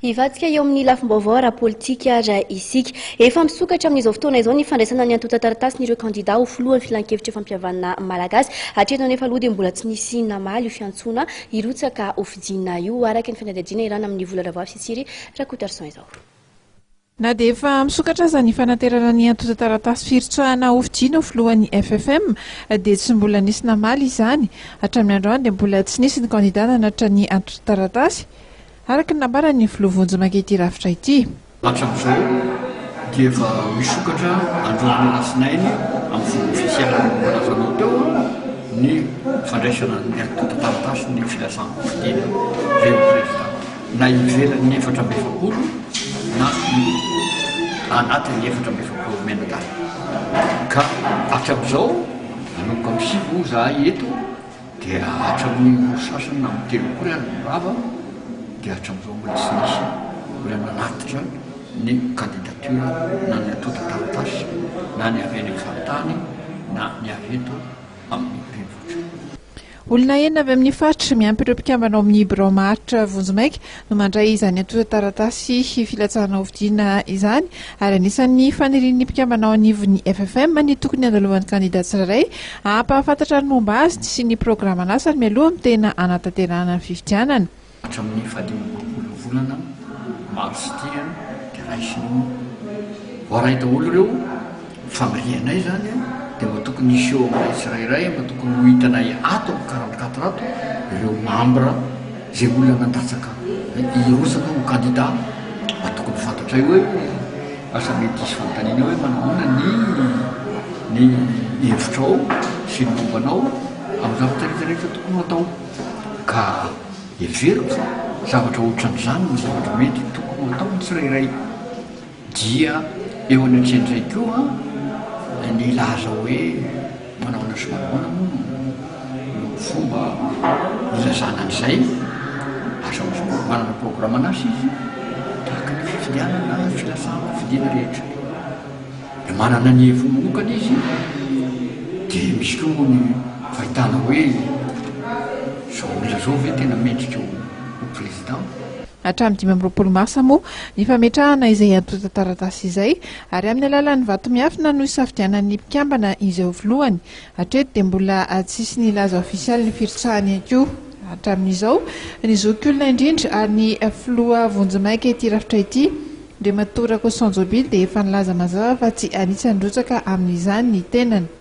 Ivadika eo amin'ny lafim-baovao ara-politika raha isika efa misokatra amin'izao fotoana izao ny fandraisana ny antota taratasy n'ireo kandida ho filohan'ny filan-kevitra fampihavana malagasy hatreto nefa aloha dia mbola tsy nisy namaly io fiantsoana hirotsaka ho fidinina io araka ny fanadihadiana irana amin'ny vola ravahy sy tsiry rakotarson izao. Na dia efa misokatra aza ny fanaterana ny antota taratasy firitsoahana ho fidiana ho filohan'ny FFM dia tsy mbola nisy namaly izany hatramin'ny androany dia mbola tsy nisy ny kandidata natra ny antota taratasy araka ny nambarany filoha Vonjimagety rafitra ity. Hatramin'izao dia efa misokatra androany lasinainy amin'ny fomba ofisialy malazanao teo ny fandraisana ny antota taratasy ny filasana fidiana reo président na ivelan'ny 4 na anatin'ny 4 menadala ka hatramin'izao manomboka amin'ny 5 zahay eto dia hatramin'ny sasany na amin'ny 3 kory any rava dia hatramin'izao mbola tsy nisy mbola nanatitra ny candidature na ny antota taratasy na ny avy any faritany na ny avy eto amin'ny renivohitra. Olona enina avy amin'ny faritra miampy ireo mpikambana ao amin'ny birao maharitra Vonjimaika no mandray izany antota taratasy filatsahana ho fidiana izany ary anisan'ny fanirian'ny mpikambana ao anivon'ny FFM ny tokony andalohan'ny kandidat tsirairay hampahafantatra ny momba azy sy ny programana asany mialoha amin'ny tena anatanterahana ny fifidianana. Hatramin'ny 15 volana marsy dia raisiny hoaray daholo ireo famirianay zany dia mba tokony isy eo aminay tsirairay mba tokony ho hitanay ato amin'ny 44 ato ireo membre zay olona nandatsaka irosaka ho candidat mba tokony fantatray hoe asa mety isy fanontaniana hoe manahona ny hevitrao sy ny mombanao amin'ny zavatra rehetrarehetra tokony atao ka everiko zavatra ohatran'izany ny zavatra mety tokony atao ny tsirairay dia eo any an-tsendray koa ny laza hoe manaona sy manaona moa fomba ilazana an'izay asa manana programme anazy izy tahaka ny fifidianana filasana fidiana rehetra dia manana ny hevo manokana izy dia misy koa ny fahitana hoe zao olona zao ve tena mendrika ho président. Hatramin'ny 20 marsa moa ny fametrahana izay antota taratasy izay ary amin'ny alalan'ny vato miafina no isafidianan'ny mpikambana izay ho filohany hatreto dia mbola tsisy ny laza ofisialy ny firitsoahany koa hatramin'izao ny zoky olona indrindra ary ny filoha Vonjimaika ity rafitra ity dia matorako Sanjobily dia efa nilaza mazava fa tsy anisan'ny rotsaka amin'izany ny tenany.